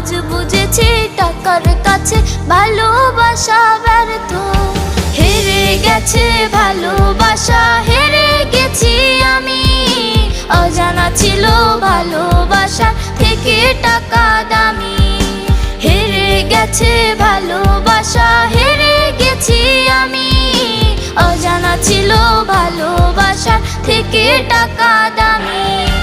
আজ বুঝেছি টাকার কাছে ভালোবাসা ব্যর্থ। হেরে গেছে ভালোবাসা, হেরে গেছি আমি। অজানা ছিল ভালোবাসা থেকে টাকা দামি। হেরে গেছে ভালোবাসা, হেরে গেছি আমি। অজানা ছিল ভালোবাসা থেকে টাকা দামি।